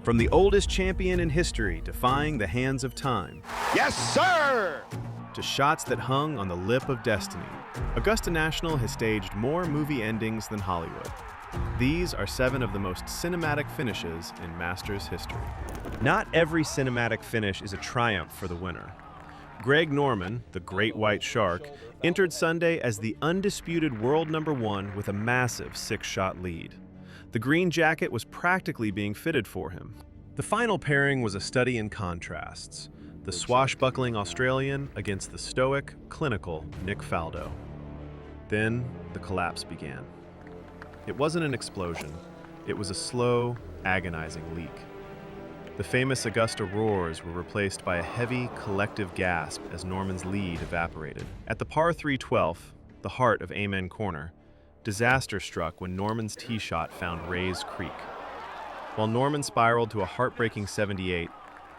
From the oldest champion in history defying the hands of time, Yes, sir! to shots that hung on the lip of destiny, Augusta National has staged more movie endings than Hollywood. These are 7 of the most cinematic finishes in Masters history. Not every cinematic finish is a triumph for the winner. Greg Norman, the Great White Shark, entered Sunday as the undisputed world #1 with a massive 6-shot lead. The green jacket was practically being fitted for him. The final pairing was a study in contrasts, the swashbuckling Australian against the stoic, clinical Nick Faldo. Then the collapse began. It wasn't an explosion. It was a slow, agonizing leak. The famous Augusta roars were replaced by a heavy, collective gasp as Norman's lead evaporated. At the par 3 12th, the heart of Amen Corner, disaster struck when Norman's tee shot found Ray's Creek. While Norman spiraled to a heartbreaking 78,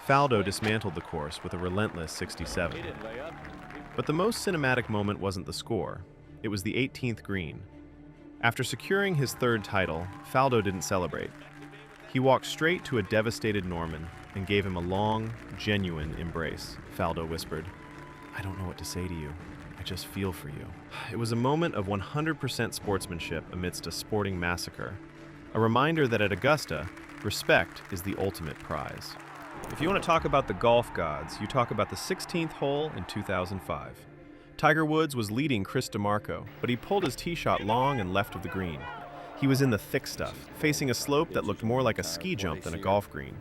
Faldo dismantled the course with a relentless 67. But the most cinematic moment wasn't the score. It was the 18th green. After securing his 3rd title, Faldo didn't celebrate. He walked straight to a devastated Norman and gave him a long, genuine embrace. Faldo whispered, "I don't know what to say to you. I just feel for you." It was a moment of 100% sportsmanship amidst a sporting massacre. A reminder that at Augusta, respect is the ultimate prize. If you want to talk about the golf gods, you talk about the 16th hole in 2005. Tiger Woods was leading Chris DeMarco, but he pulled his tee shot long and left of the green. He was in the thick stuff, facing a slope that looked more like a ski jump than a golf green.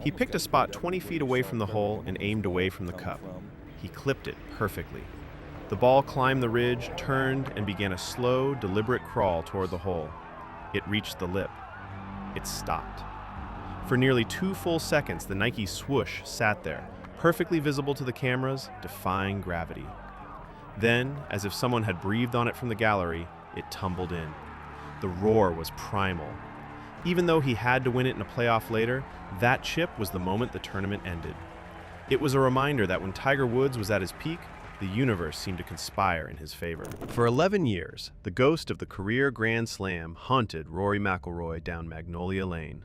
He picked a spot 20 feet away from the hole and aimed away from the cup. He clipped it perfectly. The ball climbed the ridge, turned, and began a slow, deliberate crawl toward the hole. It reached the lip. It stopped. For nearly 2 full seconds, the Nike swoosh sat there, perfectly visible to the cameras, defying gravity. Then, as if someone had breathed on it from the gallery, it tumbled in. The roar was primal. Even though he had to win it in a playoff later, that chip was the moment the tournament ended. It was a reminder that when Tiger Woods was at his peak, the universe seemed to conspire in his favor. For 11 years, the ghost of the career Grand Slam haunted Rory McIlroy down Magnolia Lane.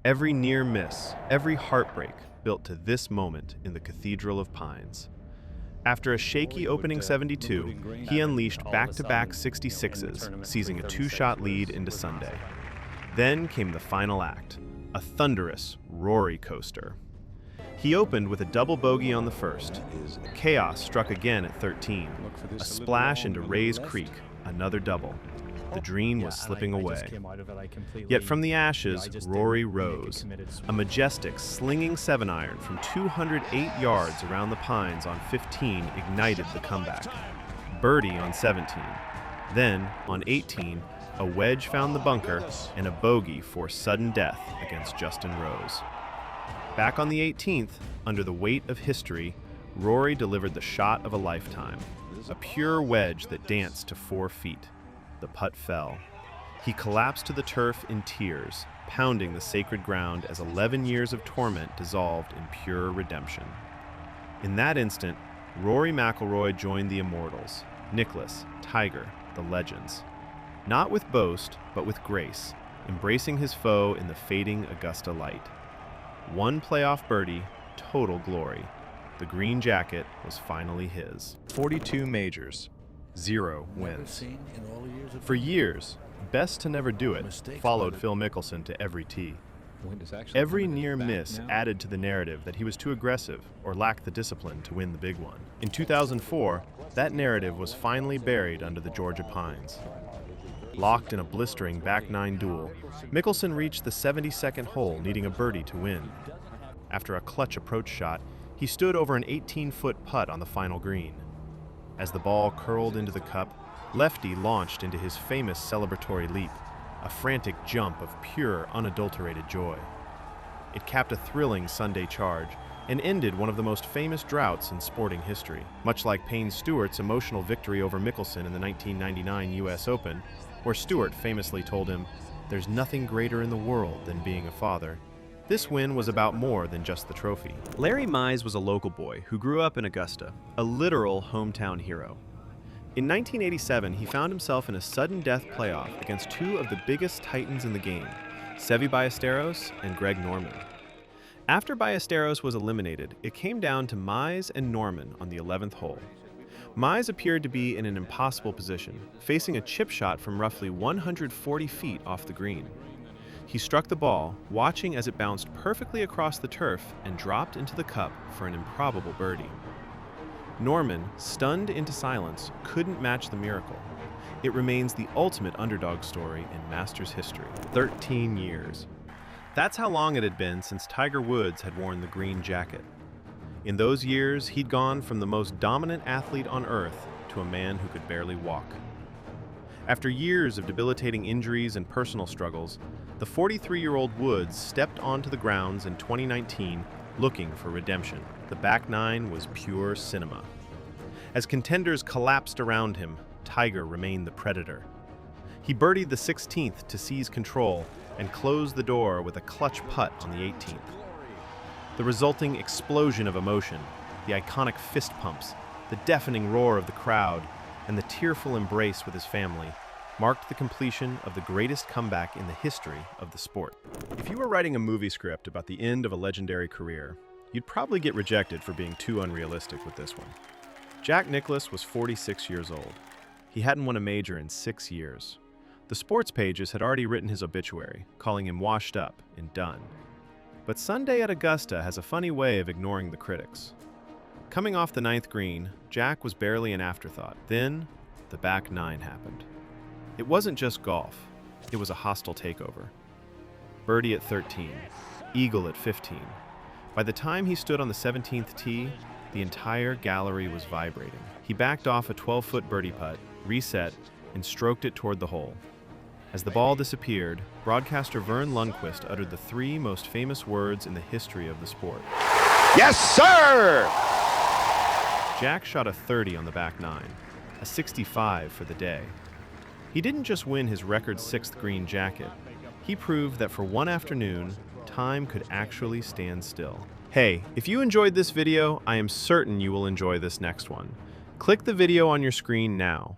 Every near miss, every heartbreak built to this moment in the Cathedral of Pines. After a shaky opening 72, he unleashed back-to-back 66s, seizing a 2-shot lead into Sunday. Then came the final act, a thunderous Rory coaster. He opened with a double bogey on the first. Chaos struck again at 13, a splash into Ray's Creek, another double. The dream was slipping away. Yet from the ashes, Rory rose. A majestic, slinging 7-iron from 208 yards around the Pines on 15 ignited the comeback. Birdie on 17. Then, on 18, a wedge found the bunker, and a bogey forced sudden death against Justin Rose. Back on the 18th, under the weight of history, Rory delivered the shot of a lifetime. A pure wedge that danced to 4 feet. The putt fell. He collapsed to the turf in tears, pounding the sacred ground as 11 years of torment dissolved in pure redemption. In that instant, Rory McIlroy joined the immortals, Nicklaus, Tiger, the legends. Not with boast, but with grace, embracing his foe in the fading Augusta light. 1 playoff birdie, total glory. The green jacket was finally his. 42 majors. 0 wins. For years, best to never do it followed Phil Mickelson to every tee. Every near miss added to the narrative that he was too aggressive or lacked the discipline to win the big one. In 2004, that narrative was finally buried under the Georgia pines. Locked in a blistering back 9 duel, Mickelson reached the 72nd hole needing a birdie to win. After a clutch approach shot, he stood over an 18-foot putt on the final green. As the ball curled into the cup, Lefty launched into his famous celebratory leap, a frantic jump of pure, unadulterated joy. It capped a thrilling Sunday charge and ended one of the most famous droughts in sporting history. Much like Payne Stewart's emotional victory over Mickelson in the 1999 U.S. Open, where Stewart famously told him, "There's nothing greater in the world than being a father." This win was about more than just the trophy. Larry Mize was a local boy who grew up in Augusta, a literal hometown hero. In 1987, he found himself in a sudden death playoff against 2 of the biggest titans in the game, Seve Ballesteros and Greg Norman. After Ballesteros was eliminated, it came down to Mize and Norman on the 11th hole. Mize appeared to be in an impossible position, facing a chip shot from roughly 140 feet off the green. He struck the ball, watching as it bounced perfectly across the turf and dropped into the cup for an improbable birdie. Norman, stunned into silence, couldn't match the miracle. It remains the ultimate underdog story in Masters history. 13 years. That's how long it had been since Tiger Woods had worn the green jacket. In those years, he'd gone from the most dominant athlete on earth to a man who could barely walk. After years of debilitating injuries and personal struggles, the 43-year-old Woods stepped onto the grounds in 2019 looking for redemption. The back nine was pure cinema. As contenders collapsed around him, Tiger remained the predator. He birdied the 16th to seize control and close the door with a clutch putt on the 18th. The resulting explosion of emotion, the iconic fist pumps, the deafening roar of the crowd, and the tearful embrace with his family marked the completion of the greatest comeback in the history of the sport. If you were writing a movie script about the end of a legendary career, you'd probably get rejected for being too unrealistic with this one. Jack Nicklaus was 46 years old. He hadn't won a major in 6 years. The sports pages had already written his obituary, calling him washed up and done. But Sunday at Augusta has a funny way of ignoring the critics. Coming off the 9th green, Jack was barely an afterthought. Then, the back nine happened. It wasn't just golf, it was a hostile takeover. Birdie at 13, eagle at 15. By the time he stood on the 17th tee, the entire gallery was vibrating. He backed off a 12-foot birdie putt, reset, and stroked it toward the hole. As the ball disappeared, broadcaster Vern Lundquist uttered the 3 most famous words in the history of the sport. Yes, sir! Jack shot a 30 on the back nine, a 65 for the day. He didn't just win his record 6th green jacket. He proved that for one afternoon, time could actually stand still. Hey, if you enjoyed this video, I am certain you will enjoy this next one. Click the video on your screen now.